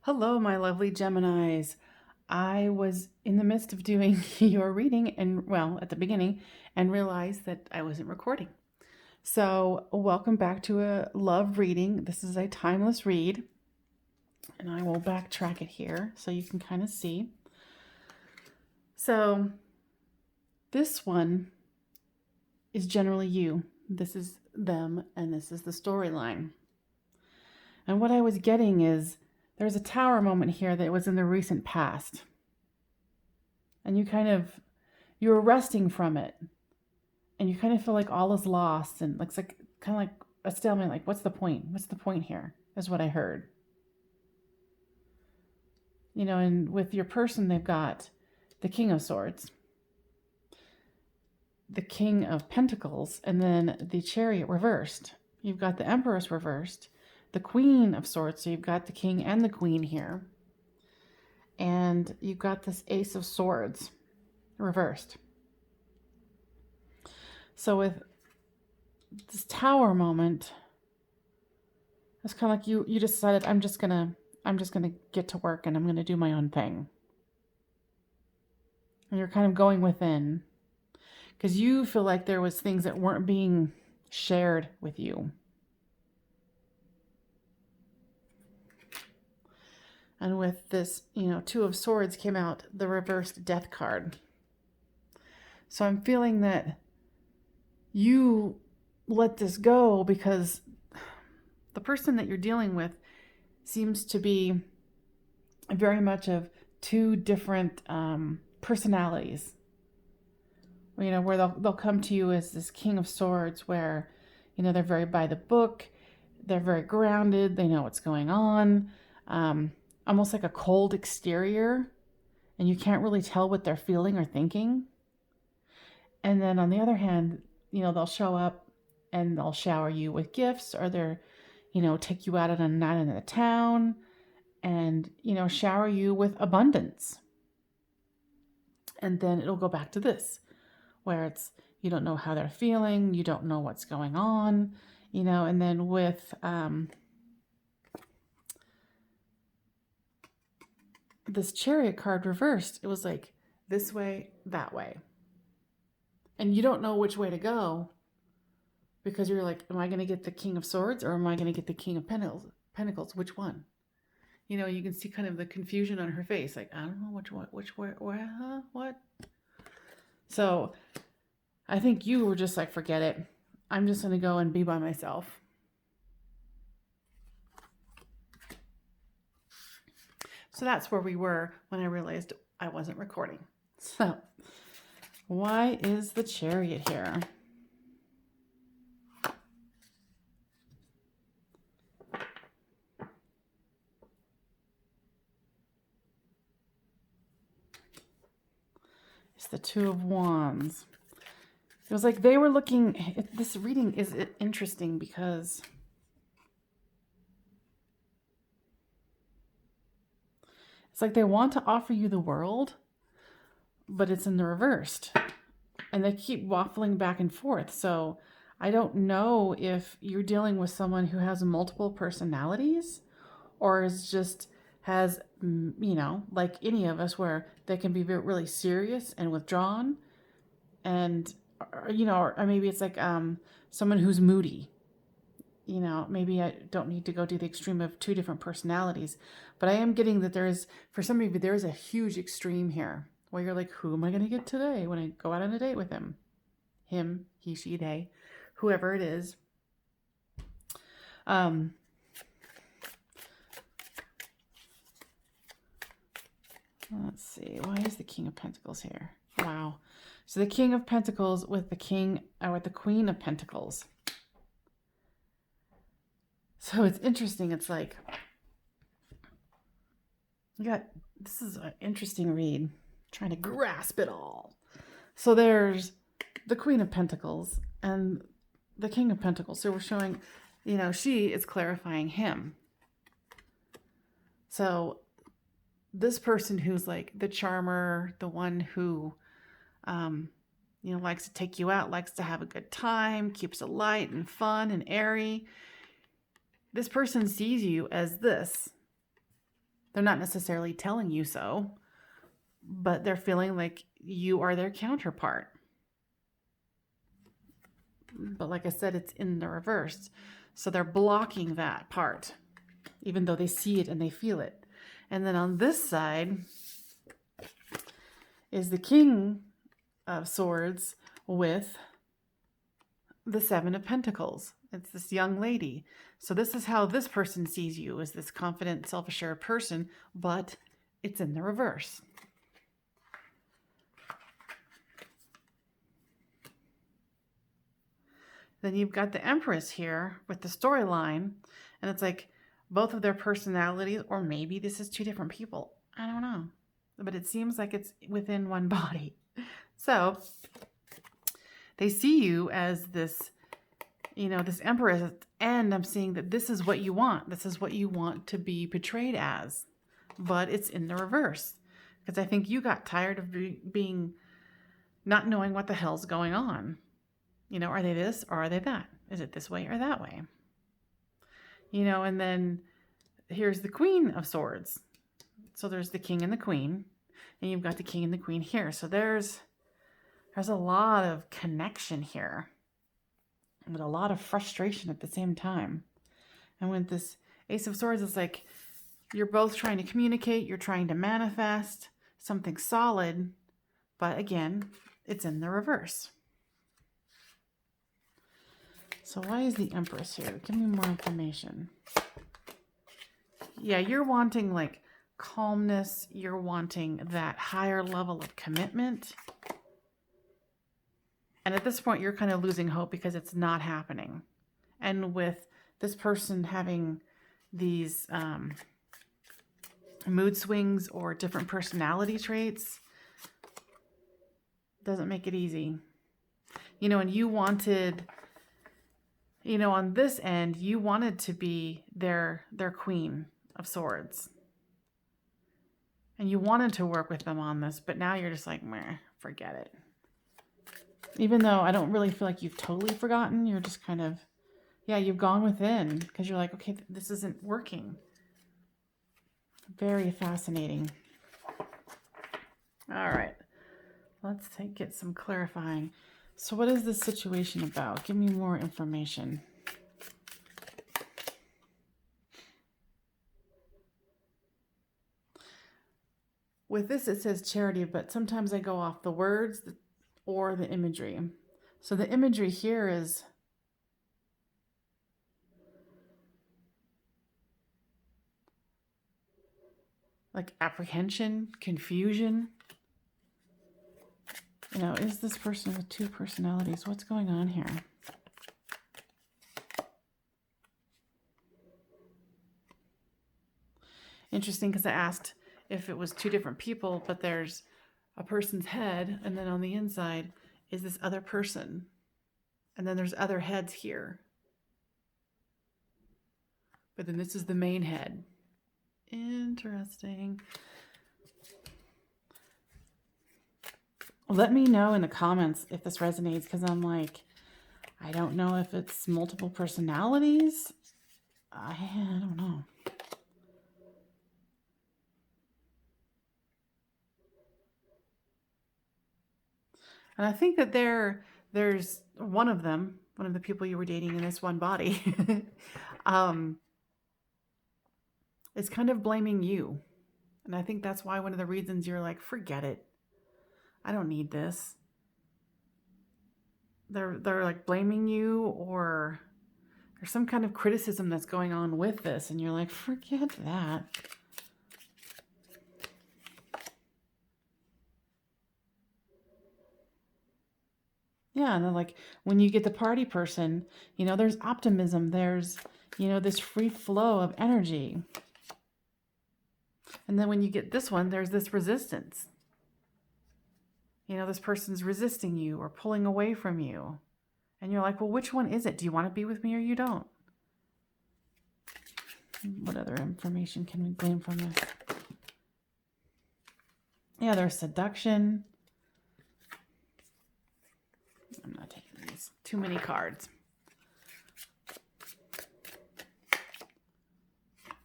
Hello, my lovely Geminis. I was in the midst of doing your reading and, well, at the beginning, and realized that I wasn't recording. So, welcome back to a love reading. This is a timeless read, and I will backtrack it here so you can kind of see. So, this one is generally you. This is them, and this is the storyline. And what I was getting is there's a tower moment here that was in the recent past. And you're resting from it. And you kind of feel like all is lost and it's like kind of like a stalemate, like what's the point? What's the point here? Is what I heard. And with your person they've got the King of Swords, the King of Pentacles, and then the Chariot reversed. You've got the Empress reversed, the Queen of Swords, so you've got the King and the Queen here. And you've got this Ace of Swords reversed. So with this tower moment, it's kind of like you decided I'm just gonna get to work and I'm gonna do my own thing. And you're kind of going within because you feel like there was things that weren't being shared with you. And with this, Two of Swords came out, the reversed Death card. So I'm feeling that you let this go because the person that you're dealing with seems to be very much of two different personalities. Where they'll come to you as this King of Swords, where they're very by the book, they're very grounded, they know what's going on, almost like a cold exterior, and you can't really tell what they're feeling or thinking. And then on the other hand, they'll show up and they'll shower you with gifts, or they're take you out on a night in the town and shower you with abundance. And then it'll go back to this, where it's you don't know how they're feeling, you don't know what's going on, and then with this Chariot card reversed, it was like this way, that way. And you don't know which way to go because you're like, am I going to get the King of Swords or am I going to get the King of Pentacles? Which one? You can see kind of the confusion on her face. Like, I don't know which way, what? So I think you were just like, forget it. I'm just going to go and be by myself. So that's where we were when I realized I wasn't recording. So why is the Chariot here? It's the Two of Wands. It was like they were looking, this reading is interesting because it's like they want to offer you the world, but it's in the reversed. And they keep waffling back and forth. So I don't know if you're dealing with someone who has multiple personalities or has, like any of us, where they can be really serious and withdrawn. And, or maybe it's like someone who's moody. Maybe I don't need to go to the extreme of two different personalities, but I am getting that for some of you, there is a huge extreme here where you're like, who am I going to get today when I go out on a date with him? Him, he, she, they, whoever it is. Let's see. Why is the King of Pentacles here? Wow. So the King of Pentacles with the Queen of Pentacles. So it's interesting. It's like, this is an interesting read. I'm trying to grasp it all. So there's the Queen of Pentacles and the King of Pentacles. So we're showing, she is clarifying him. So this person who's like the charmer, the one who, likes to take you out, likes to have a good time, keeps it light and fun and airy. This person sees you as this. They're not necessarily telling you so, but they're feeling like you are their counterpart. But like I said, it's in the reverse. So they're blocking that part, even though they see it and they feel it. And then on this side is the King of Swords with the Seven of Pentacles. It's this young lady. So this is how this person sees you, as this confident, self-assured person, but it's in the reverse. Then you've got the Empress here with the storyline, and it's like both of their personalities, or maybe this is two different people. I don't know. But it seems like it's within one body. So they see you as this, this Empress, and I'm seeing that this is what you want. This is what you want to be portrayed as, but it's in the reverse. Because I think you got tired of not knowing what the hell's going on. Are they this or are they that? Is it this way or that way? And then here's the Queen of Swords. So there's the King and the Queen, and you've got the King and the Queen here. So there's a lot of connection here, but a lot of frustration at the same time. And with this Ace of Swords, it's like you're both trying to communicate, you're trying to manifest something solid, but again, it's in the reverse. So why is the Empress here? Give me more information. Yeah, you're wanting like calmness. You're wanting that higher level of commitment. And at this point, you're kind of losing hope because it's not happening. And with this person having these mood swings or different personality traits, doesn't make it easy. And you wanted... on this end, you wanted to be their Queen of Swords. And you wanted to work with them on this, but now you're just like, meh, forget it. Even though I don't really feel like you've totally forgotten, you're just kind of, you've gone within because you're like, okay, this isn't working. Very fascinating. All right, let's get some clarifying. So what is this situation about? Give me more information. With this, it says charity, but sometimes I go off the words or the imagery. So the imagery here is like apprehension, confusion. Is this person with two personalities? What's going on here? Interesting, because I asked if it was two different people, but there's a person's head, and then on the inside is this other person. And then there's other heads here. But then this is the main head. Interesting. Let me know in the comments if this resonates, because I'm like, I don't know if it's multiple personalities. I don't know. And I think that there's one of the people you were dating in this one body, is kind of blaming you. And I think that's why one of the reasons you're like, forget it. I don't need this. They're like blaming you, or there's some kind of criticism that's going on with this, and you're like, forget that. Yeah, and then like when you get the party person, there's optimism, there's, this free flow of energy. And then when you get this one, there's this resistance. This person's resisting you or pulling away from you. And you're like, well, which one is it? Do you want to be with me or you don't? What other information can we glean from this? Yeah, there's seduction. I'm not taking these. Too many cards.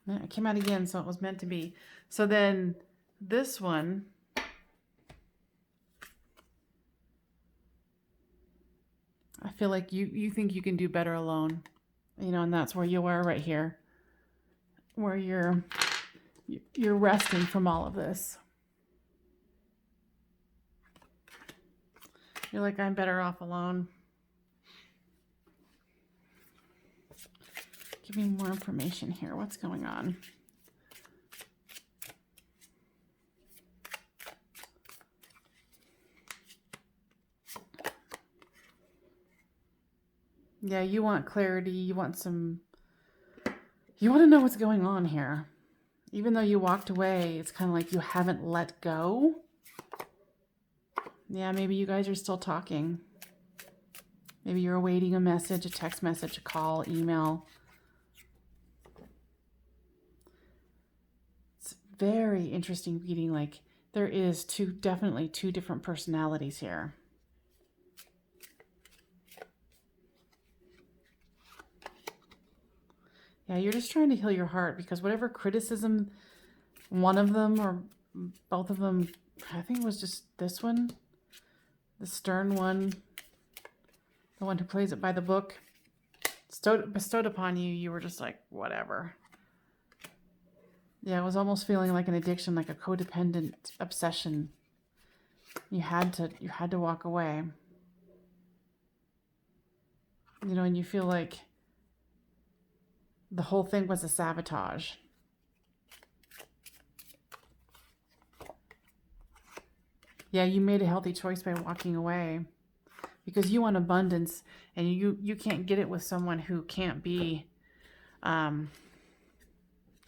It came out again, so it was meant to be. So then this one, I feel like you think you can do better alone, you know, and that's where you are right here, where you're resting from all of this. You're like, I'm better off alone. Give me more information here. What's going on? Yeah, you want clarity. You want to know what's going on here. Even though you walked away, it's kind of like you haven't let go. Yeah, maybe you guys are still talking. Maybe you're awaiting a message, a text message, a call, email. It's very interesting reading. Like, there is definitely two different personalities here. Yeah, you're just trying to heal your heart, because whatever criticism one of them or both of them, I think it was just this one, the stern one, the one who plays it by the book, bestowed upon you, you were just like, whatever. Yeah, it was almost feeling like an addiction, like a codependent obsession. You had to walk away. You know, and you feel like the whole thing was a sabotage. Yeah, you made a healthy choice by walking away, because you want abundance, and you can't get it with someone who can't be, who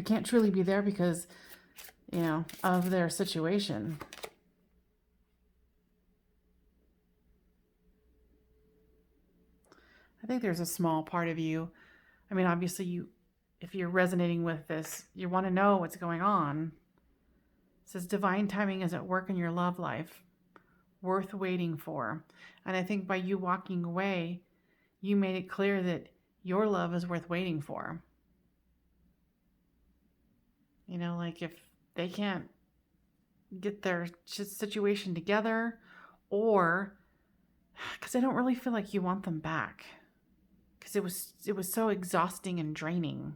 can't truly be there because, you know, of their situation. I think there's a small part of you. I mean, obviously, if you're resonating with this, you want to know what's going on. It says divine timing is at work in your love life, worth waiting for. And I think by you walking away, you made it clear that your love is worth waiting for. You know, like if they can't get their situation together, or because I don't really feel like you want them back, because it was so exhausting and draining.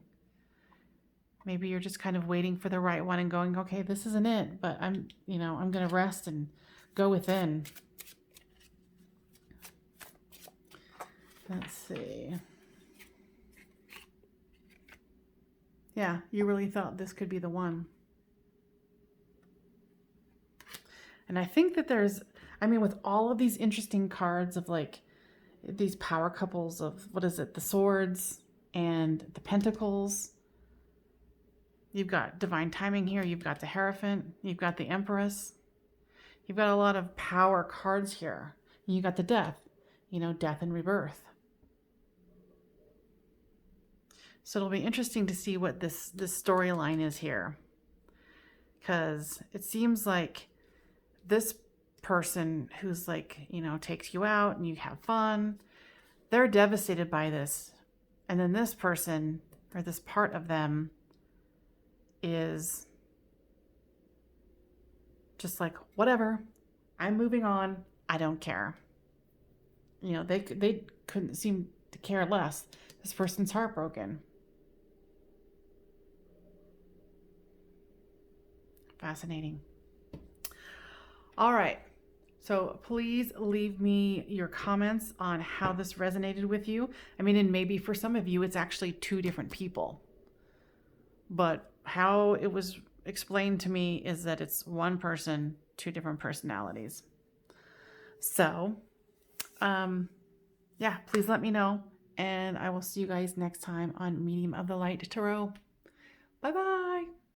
Maybe you're just kind of waiting for the right one and going, okay, this isn't it, but I'm going to rest and go within. Let's see. Yeah, you really thought this could be the one. And I think that with all of these interesting cards of like these power couples of, what is it, the swords and the pentacles. You've got divine timing here. You've got the Hierophant. You've got the Empress. You've got a lot of power cards here. And you got the Death, death and rebirth. So it'll be interesting to see what this storyline is here. Because it seems like this person who's like, takes you out and you have fun, they're devastated by this. And then this person, or this part of them, is just like, whatever, I'm moving on, I don't care. They couldn't seem to care less. This person's heartbroken. Fascinating. All right. So please leave me your comments on how this resonated with you. I mean, and maybe for some of you, it's actually two different people. But how it was explained to me is that it's one person, two different personalities. So, yeah, please let me know. And I will see you guys next time on Medium of the Light Tarot. Bye-bye.